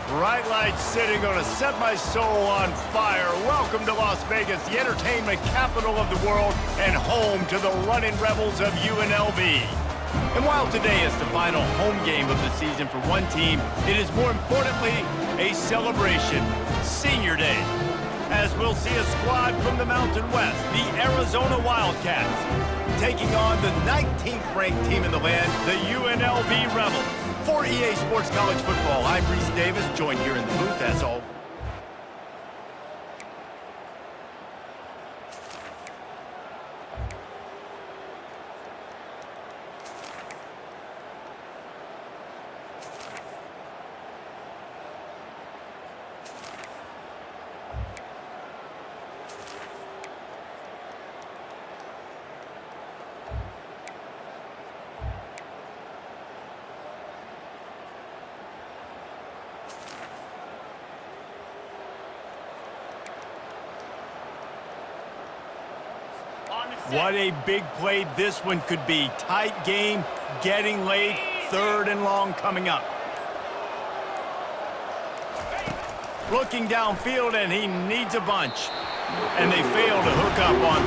Bright lights sitting gonna set my soul on fire. Welcome to Las Vegas, the entertainment capital of the world and home to the running Rebels of UNLV. And while today is the final home game of the season for one team, it is more importantly a celebration, Senior Day, as we'll see a squad from the Mountain West, the Arizona Wildcats, taking on the 19th ranked team in the land, the UNLV Rebels. For EA Sports College Football, I'm Reese Davis, joined here in the booth as always. What a big play this one could be. Tight game, getting late, 3rd and long coming up. Looking downfield, and he needs a bunch. And they fail to hook up on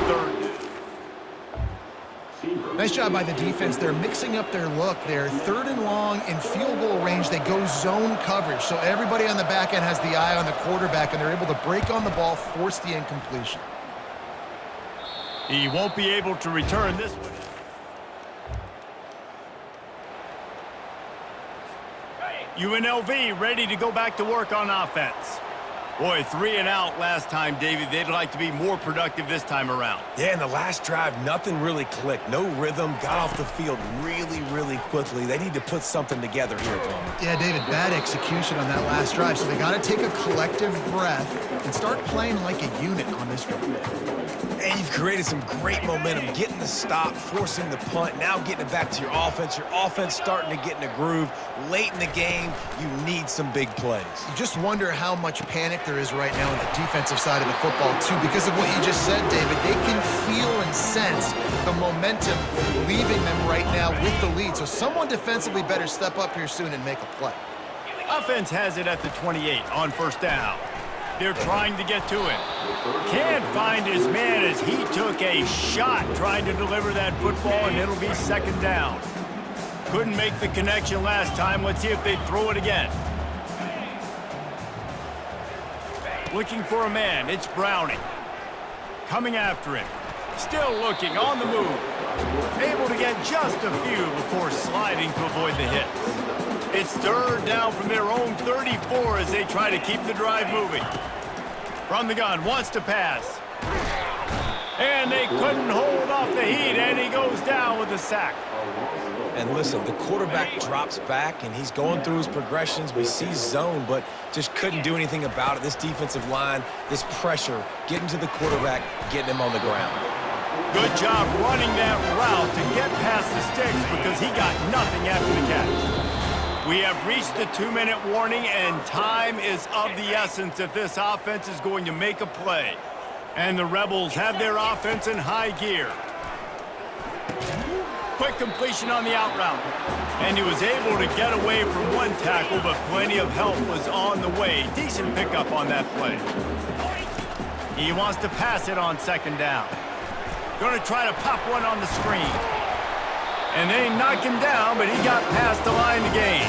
3rd. Nice job by the defense. They're mixing up their look. They're 3rd and long in field goal range. They go zone coverage. So everybody on the back end has the eye on the quarterback, and they're able to break on the ball, force the incompletion. He won't be able to return this one. UNLV ready to go back to work on offense. Boy, 3 and out last time, David. They'd like to be more productive this time around. Yeah, in the last drive, nothing really clicked. No rhythm, got off the field really quickly. They need to put something together here, Tom. Yeah, David, bad execution on that last drive. So they got to take a collective breath and start playing like a unit on this drive. And you've created some great momentum, getting the stop, forcing the punt, now getting it back to your offense. Your offense starting to get in a groove. Late in the game, you need some big plays. You just wonder how much panic there is right now on the defensive side of the football, too, because of what you just said, David. They can feel and sense the momentum leaving them right now with the lead. So someone defensively better step up here soon and make a play. Offense has it at the 28 on 1st down. They're trying to get to him. Can't find his man as he took a shot trying to deliver that football, and it'll be 2nd down. Couldn't make the connection last time. Let's see if they throw it again. Looking for a man. It's Browning. Coming after him. Still looking, on the move. Able to get just a few before sliding to avoid the hits. It's 3rd down from their own 34 as they try to keep the drive moving. From the gun, wants to pass. And they couldn't hold off the heat, and he goes down with a sack. And listen, the quarterback drops back, and he's going through his progressions. We see zone, but just couldn't do anything about it. This defensive line, this pressure, getting to the quarterback, getting him on the ground. Good job running that route to get past the sticks because he got nothing after the catch. We have reached the 2-minute warning, and time is of the essence if this offense is going to make a play. And the Rebels have their offense in high gear. Quick completion on the out route. And he was able to get away from one tackle, but plenty of help was on the way. Decent pickup on that play. He wants to pass it on 2nd down. Going to try to pop one on the screen. And they knock him down, but he got past the line to gain.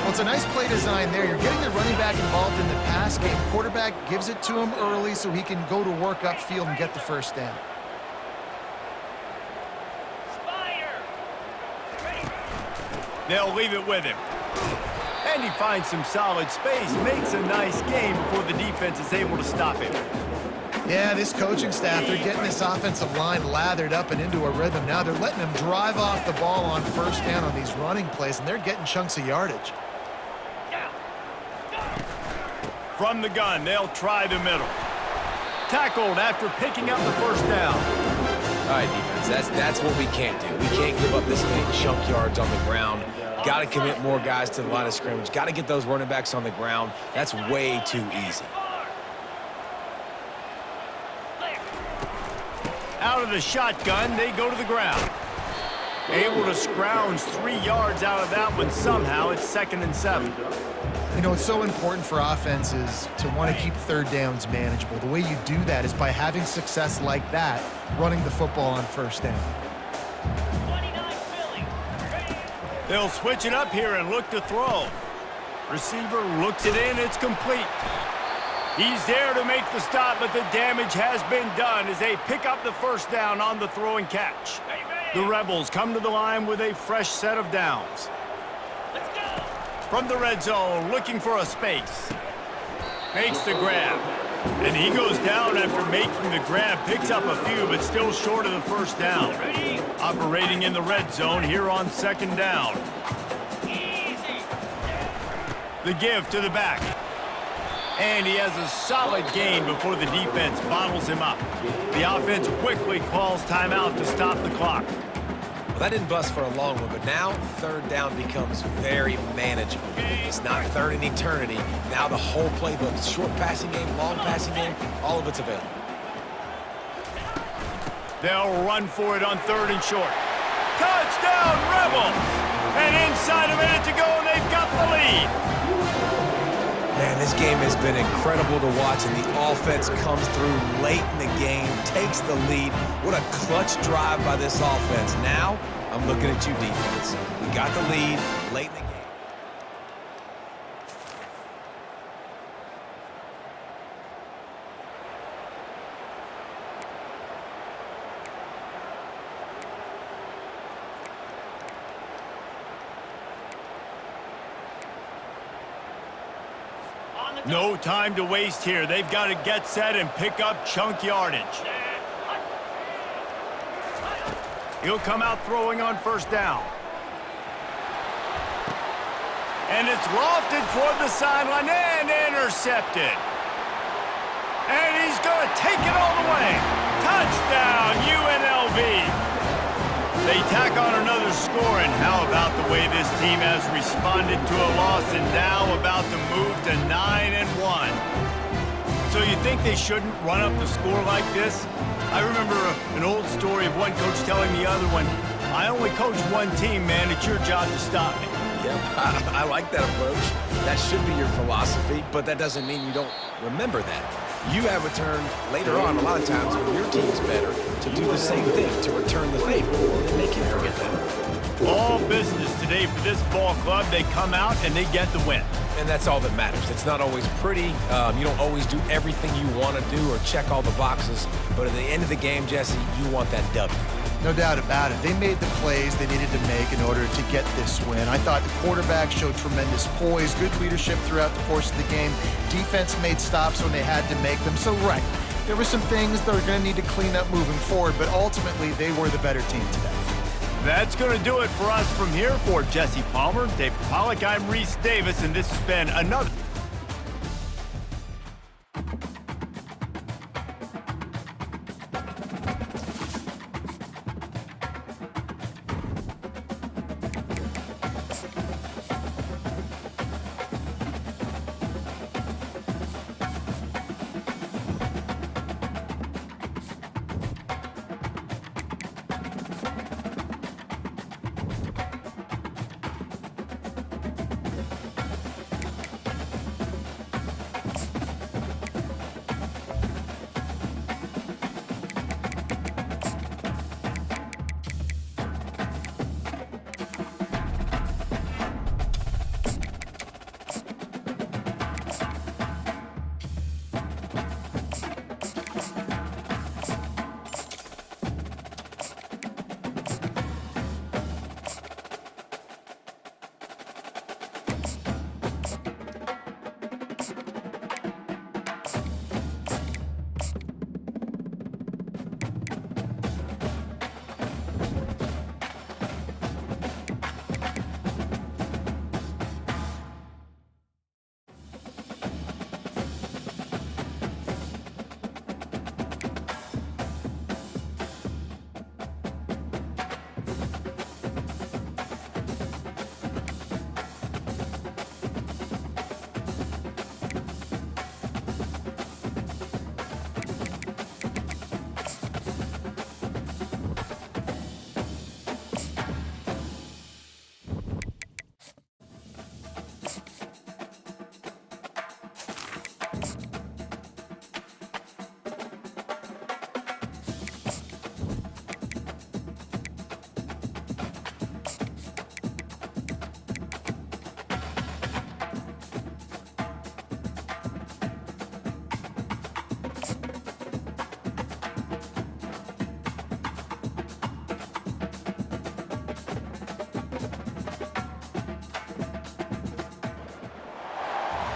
Well, it's a nice play design there. You're getting the running back involved in the pass game. Quarterback gives it to him early so he can go to work upfield and get the 1st down. They'll leave it with him. And he finds some solid space, makes a nice game before the defense is able to stop him. Yeah, this coaching staff, they're getting this offensive line lathered up and into a rhythm. Now they're letting them drive off the ball on 1st down on these running plays, and they're getting chunks of yardage. From the gun, they'll try the middle. Tackled after picking up the 1st down. All right, defense, that's what we can't do. We can't give up this many chunk yards on the ground. Got to commit more guys to the line of scrimmage. Got to get those running backs on the ground. That's way too easy. Out of the shotgun, they go to the ground. Able to scrounge 3 yards out of that one somehow. It's 2nd and 7. You know, it's so important for offenses to want to keep third downs manageable. The way you do that is by having success like that, running the football on first down. They'll switch it up here and look to throw. Receiver looks it in. It's complete. He's there to make the stop, but the damage has been done as they pick up the first down on the throw and catch. The Rebels come to the line with a fresh set of downs. From the red zone, looking for a space. Makes the grab. And he goes down after making the grab. Picks up a few, but still short of the first down. Operating in the red zone here on 2nd down. The give to the back. And he has a solid gain before the defense bottles him up. The offense quickly calls timeout to stop the clock. Well, that didn't bust for a long one, but now 3rd down becomes very manageable. It's not 3rd in eternity. Now the whole playbook, short passing game, long passing game, all of it's available. They'll run for it on 3rd and short. Touchdown, Rebels! And inside a minute to go, and they've got the lead. Man, this game has been incredible to watch, and the offense comes through late in the game, takes the lead. What a clutch drive by this offense. Now, I'm looking at you, defense. We got the lead late in the game. No time to waste here. They've got to get set and pick up chunk yardage. He'll come out throwing on 1st down. And it's lofted toward the sideline and intercepted. And he's going to take it all the way. Touchdown, UNLV. They tack on another score, and how about the way this team has responded to a loss and now about to move to 9-1. So you think they shouldn't run up the score like this? I remember an old story of one coach telling the other one, I only coach one team, man. It's your job to stop me. Yep, I like that approach. That should be your philosophy, but that doesn't mean you don't remember that. You have a turn later on, a lot of times, when your team's better, to do the same thing, to return the favor. And make him forget that. All business today for this ball club. They come out and they get the win. And that's all that matters. It's not always pretty. You don't always do everything you want to do or check all the boxes. But at the end of the game, Jesse, you want that W. No doubt about it. They made the plays they needed to make in order to get this win. I thought the quarterback showed tremendous poise, good leadership throughout the course of the game. Defense made stops when they had to make them. So, right, there were some things that were going to need to clean up moving forward, but ultimately they were the better team today. That's going to do it for us from here. For Jesse Palmer, David Pollack, I'm Reese Davis, and this has been another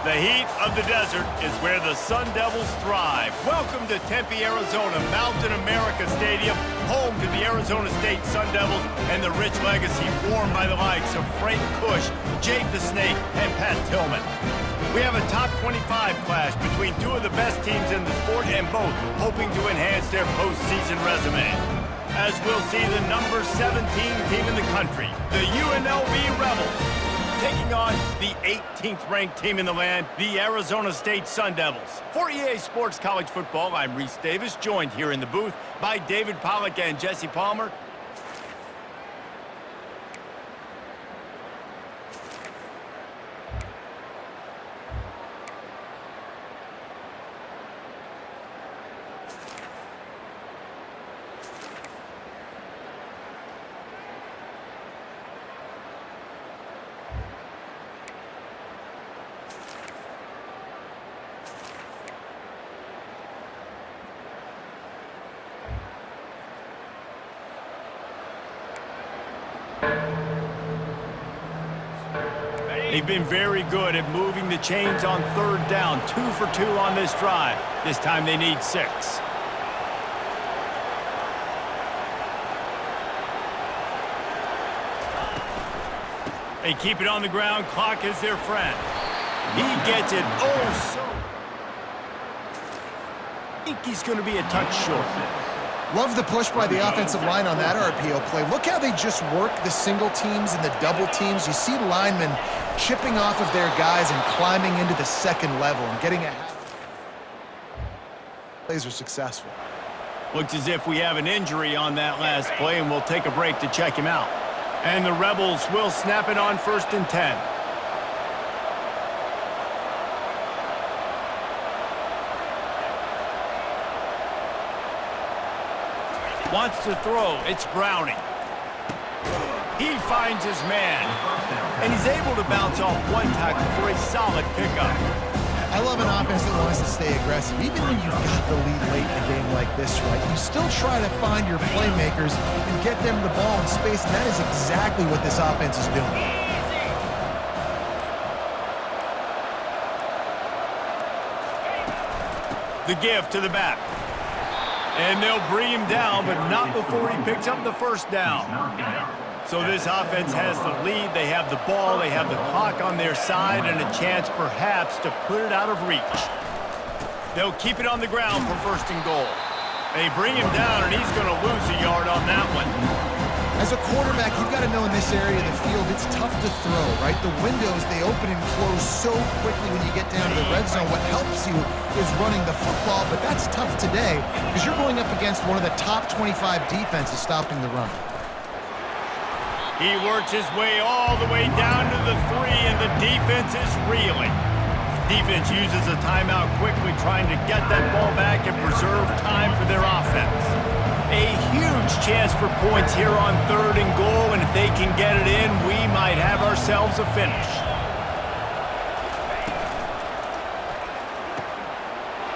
The heat of the desert is where the Sun Devils thrive. Welcome to Tempe, Arizona, Mountain America Stadium, home to the Arizona State Sun Devils and the rich legacy formed by the likes of Frank Kush, Jake the Snake, and Pat Tillman. We have a top 25 clash between two of the best teams in the sport and both hoping to enhance their postseason resume. As we'll see the number 17 team in the country, the UNLV Rebels, taking on the 18th ranked team in the land, the Arizona State Sun Devils. For EA Sports College Football, I'm Reese Davis, joined here in the booth by David Pollack and Jesse Palmer. They've been very good at moving the chains on third down. 2 for 2 on this drive. This time they need 6. They keep it on the ground. Clock is their friend. He gets it oh so. I think he's going to be a touch short. Love the push by the offensive line on that RPO play. Look how they just work the single teams and the double teams. You see linemen chipping off of their guys and climbing into the second level and getting ahead. Plays are successful. Looks as if we have an injury on that last play, and we'll take a break to check him out. And the Rebels will snap it on 1st and 10. Wants to throw. It's Browning. He finds his man. And he's able to bounce off one tackle for a solid pickup. I love an offense that wants to stay aggressive. Even when you've got the lead late in a game like this, right, you still try to find your playmakers and get them the ball in space, and that is exactly what this offense is doing. The give to the back. And they'll bring him down, but not before he picks up the first down. So this offense has the lead. They have the ball. They have the clock on their side and a chance perhaps to put it out of reach. They'll keep it on the ground for 1st and goal. They bring him down, and he's going to lose a yard on that one. As a quarterback, you've got to know in this area of the field, it's tough to throw, right? The windows, they open and close so quickly when you get down to the red zone. What helps you is running the football, but that's tough today because you're going up against one of the top 25 defenses stopping the run. He works his way all the way down to the 3, and the defense is reeling. Defense uses a timeout quickly, trying to get that ball back and preserve time for their offense. A huge chance for points here on 3rd and goal, and if they can get it in, we might have ourselves a finish.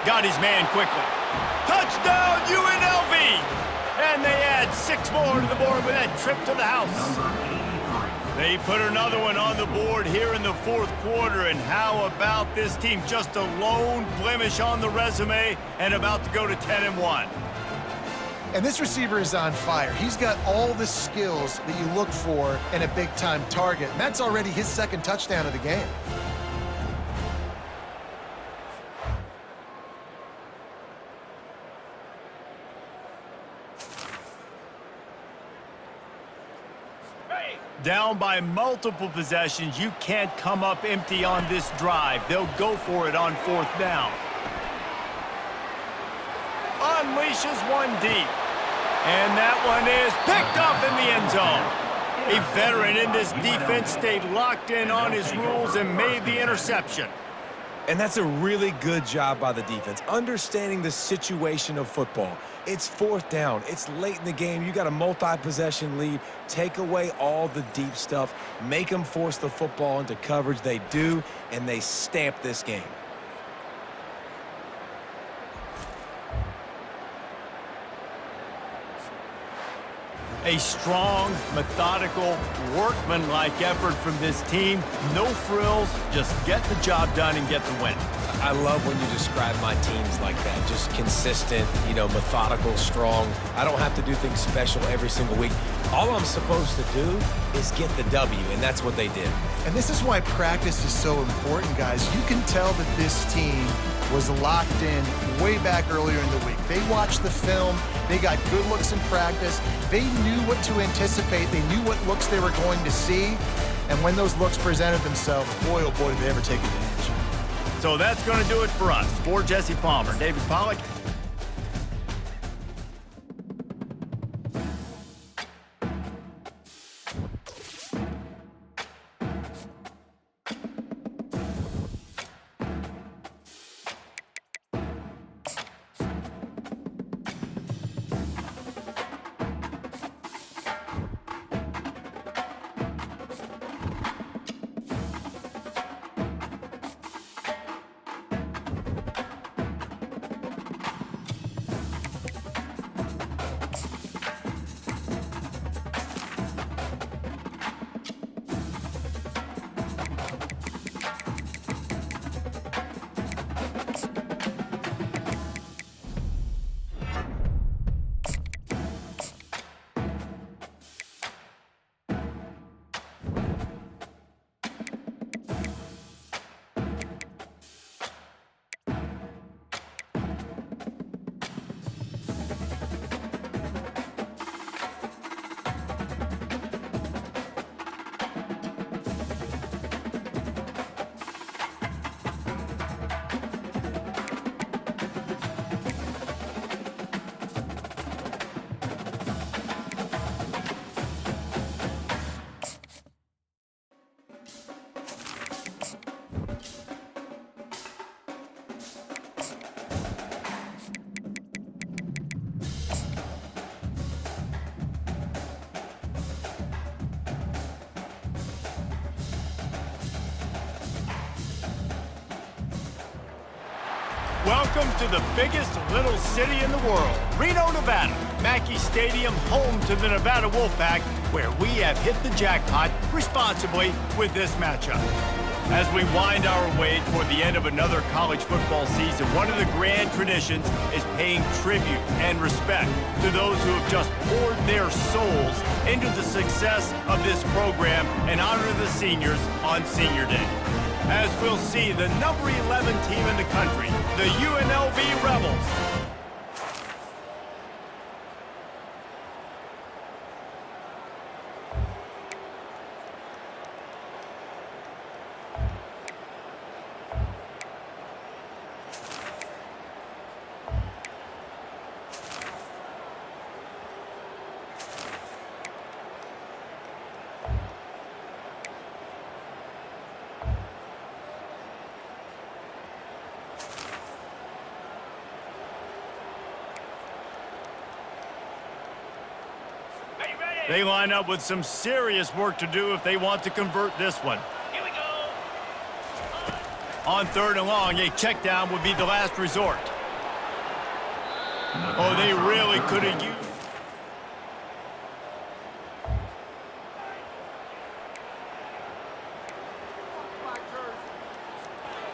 Got his man quickly. Touchdown, UNLV! And they add 6 more to the board with that trip to the house. They put another one on the board here in the 4th quarter, and how about this team? Just a lone blemish on the resume and about to go to 10-1. And this receiver is on fire. He's got all the skills that you look for in a big-time target. And that's already his 2nd touchdown of the game. Down by multiple possessions, you can't come up empty on this drive. They'll go for it on 4th down. Unleashes one deep. And that one is picked off in the end zone. A veteran in this defense stayed locked in on his rules and made the interception. And that's a really good job by the defense, understanding the situation of football. It's 4th down. It's late in the game. You got a multi-possession lead. Take away all the deep stuff. Make them force the football into coverage. They do, and they stamp this game. A strong, methodical, workman-like effort from this team. No frills, just get the job done and get the win. I love when you describe my teams like that. Just consistent, methodical, strong. I don't have to do things special every single week. All I'm supposed to do is get the W, and that's what they did. And this is why practice is so important, guys. You can tell that this team was locked in way back earlier in the week. They watched the film. They got good looks in practice. They knew what to anticipate. They knew what looks they were going to see. And when those looks presented themselves, boy, oh boy, did they ever take advantage. So that's going to do it for us. For Jesse Palmer, David Pollack. Welcome to the biggest little city in the world, Reno, Nevada. Mackey Stadium, home to the Nevada Wolfpack, where we have hit the jackpot responsibly with this matchup. As we wind our way toward the end of another college football season, one of the grand traditions is paying tribute and respect to those who have just poured their souls into the success of this program and honor the seniors on Senior Day. As we'll see, the number 11 team in the country, the UNLV Rebels. They line up with some serious work to do if they want to convert this one. Here we go. On 3rd and long, a check down would be the last resort. Oh, they really could have used.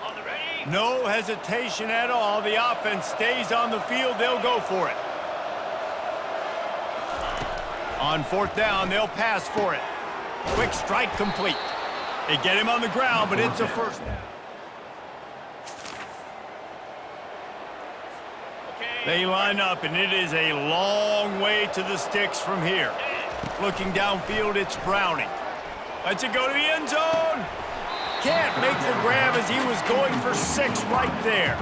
On the ready. No hesitation at all. The offense stays on the field. They'll go for it. On 4th down, they'll pass for it. Quick strike complete. They get him on the ground, but it's a first down. They line up, and it is a long way to the sticks from here. Looking downfield, it's Browning. Lets it go to the end zone. Can't make the grab as he was going for 6 right there.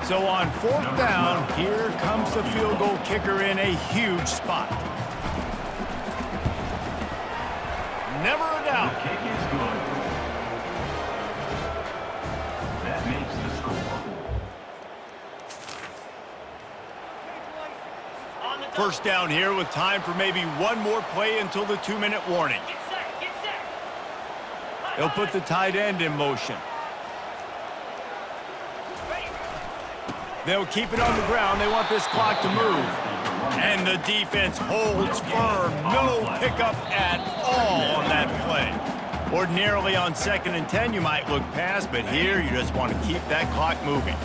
So on 4th down, here comes the field goal kicker in a huge spot. Never a doubt. The kick is good. That makes the score. On the double. First down here with time for maybe one more play until the 2-minute warning. Get set. Get set. They'll put the tight end in motion. They'll keep it on the ground. They want this clock to move. And the defense holds firm. No pickup at all on that play. Ordinarily on 2nd and 10, you might look past, but here you just want to keep that clock moving.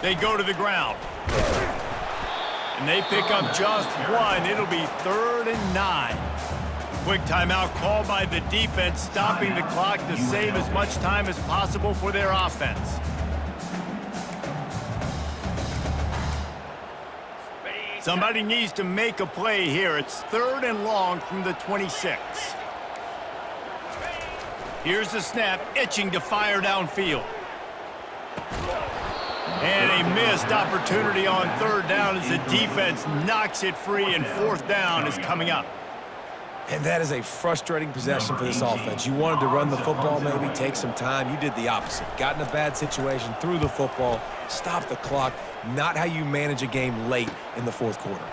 They go to the ground. And they pick up just one. It'll be 3rd and 9. Quick timeout called by the defense, stopping the clock to save as much time as possible for their offense. Somebody needs to make a play here. It's 3rd and long from the 26. Here's the snap, itching to fire downfield. And a missed opportunity on 3rd down as the defense knocks it free, and 4th down is coming up. And that is a frustrating possession for this offense. You wanted to run the football, maybe take some time. You did the opposite. Got in a bad situation, threw the football, stopped the clock. Not how you manage a game late in the 4th quarter.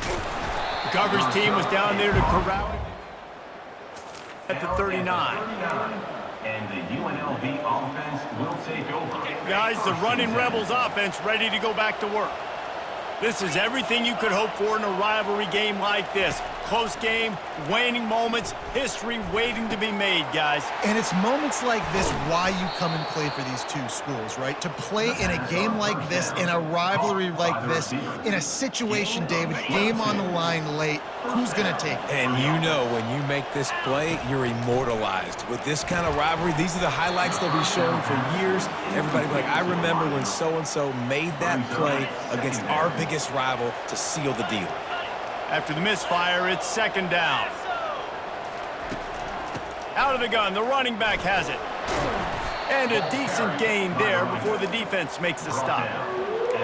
The coverage team was down there to corral it at the 39. And the UNLV offense will take over. Guys, the running Rebels offense ready to go back to work. This is everything you could hope for in a rivalry game like this. Close game, waning moments, history waiting to be made, guys. And it's moments like this why you come and play for these two schools, right? To play in a game like this, in a rivalry like this, in a situation, David, game on the line late, who's going to take it? And you know when you make this play, you're immortalized. With this kind of rivalry, these are the highlights they'll be showing for years. Everybody will be like, I remember when so-and-so made that play against our biggest rival to seal the deal. After the misfire, it's 2nd down. Out of the gun, the running back has it. And a decent gain there before the defense makes the stop.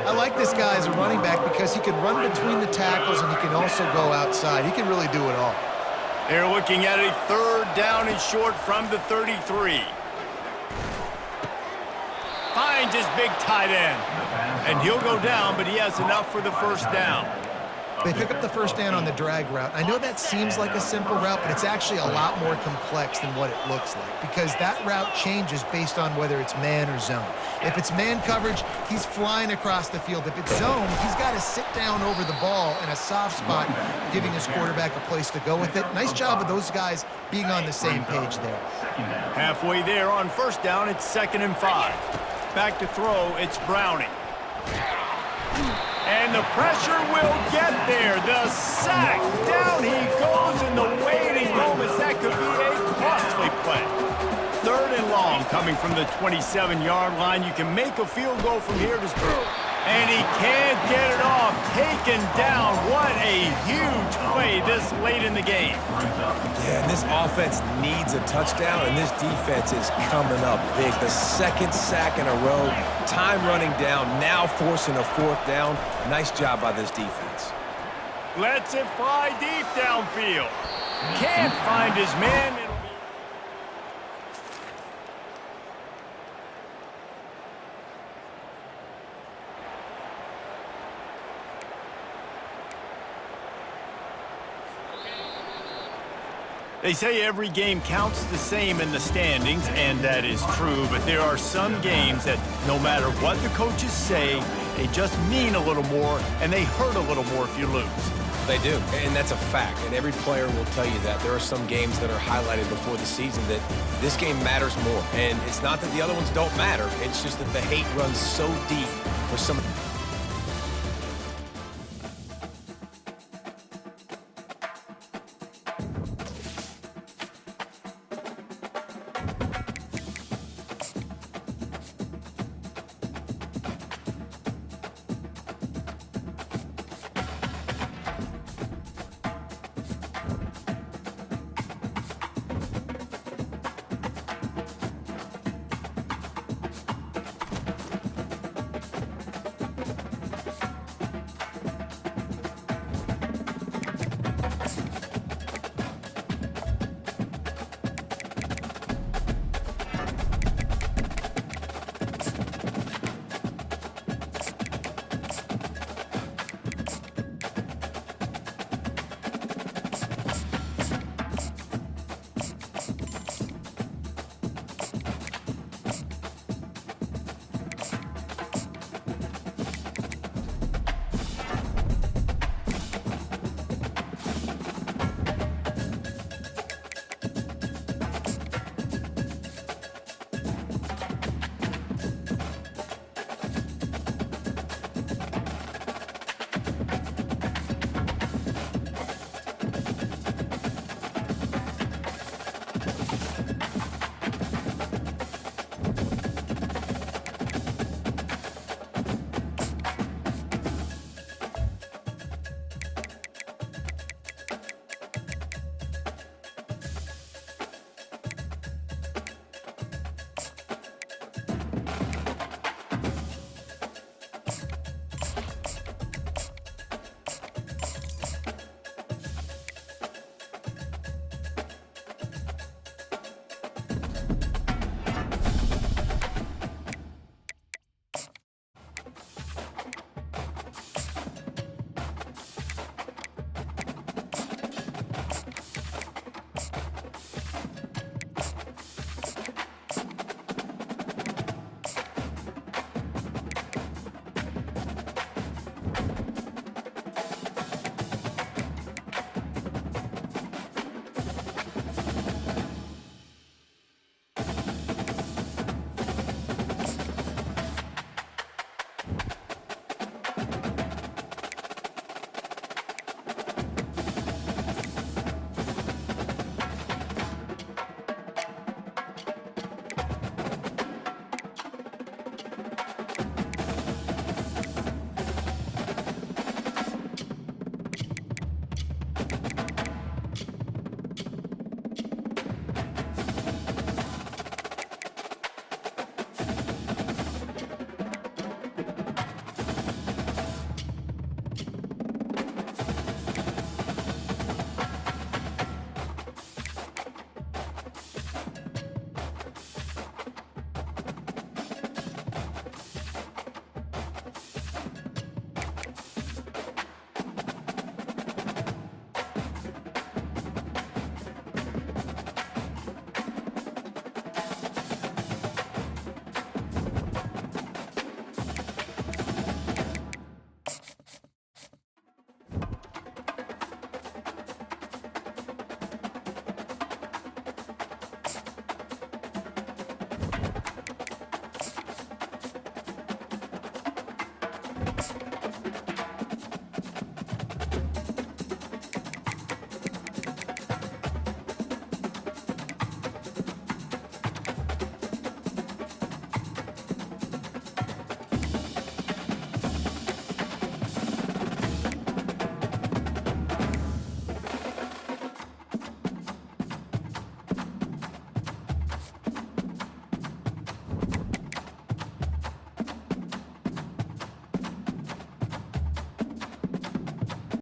I like this guy as a running back because he can run between the tackles and he can also go outside. He can really do it all. They're looking at a 3rd down and short from the 33. Finds his big tight end. And he'll go down, but he has enough for the 1st down. They pick up the 1st down on the drag route. I know that seems like a simple route, but it's actually a lot more complex than what it looks like because that route changes based on whether it's man or zone. If it's man coverage, he's flying across the field. If it's zone, he's got to sit down over the ball in a soft spot, giving his quarterback a place to go with it. Nice job of those guys being on the same page there. Halfway there on 1st down, it's 2nd and 5. Back to throw, it's Browning. And the pressure will get there. The sack. Down he goes in the waiting moments. That could be a costly play. 3rd and long coming from the 27-yard line. You can make a field goal from here to Spur. And he can't get it off. Taken down. What a huge play this late in the game. Yeah, and this offense needs a touchdown, and this defense is coming up big. The 2nd sack in a row, time running down, now forcing a 4th down. Nice job by this defense. Lets it fly deep downfield. Can't find his man. They say every game counts the same in the standings, and that is true, but there are some games that no matter what the coaches say, they just mean a little more, and they hurt a little more if you lose. They do, and that's a fact, and every player will tell you that. There are some games that are highlighted before the season that this game matters more, and it's not that the other ones don't matter, it's just that the hate runs so deep for some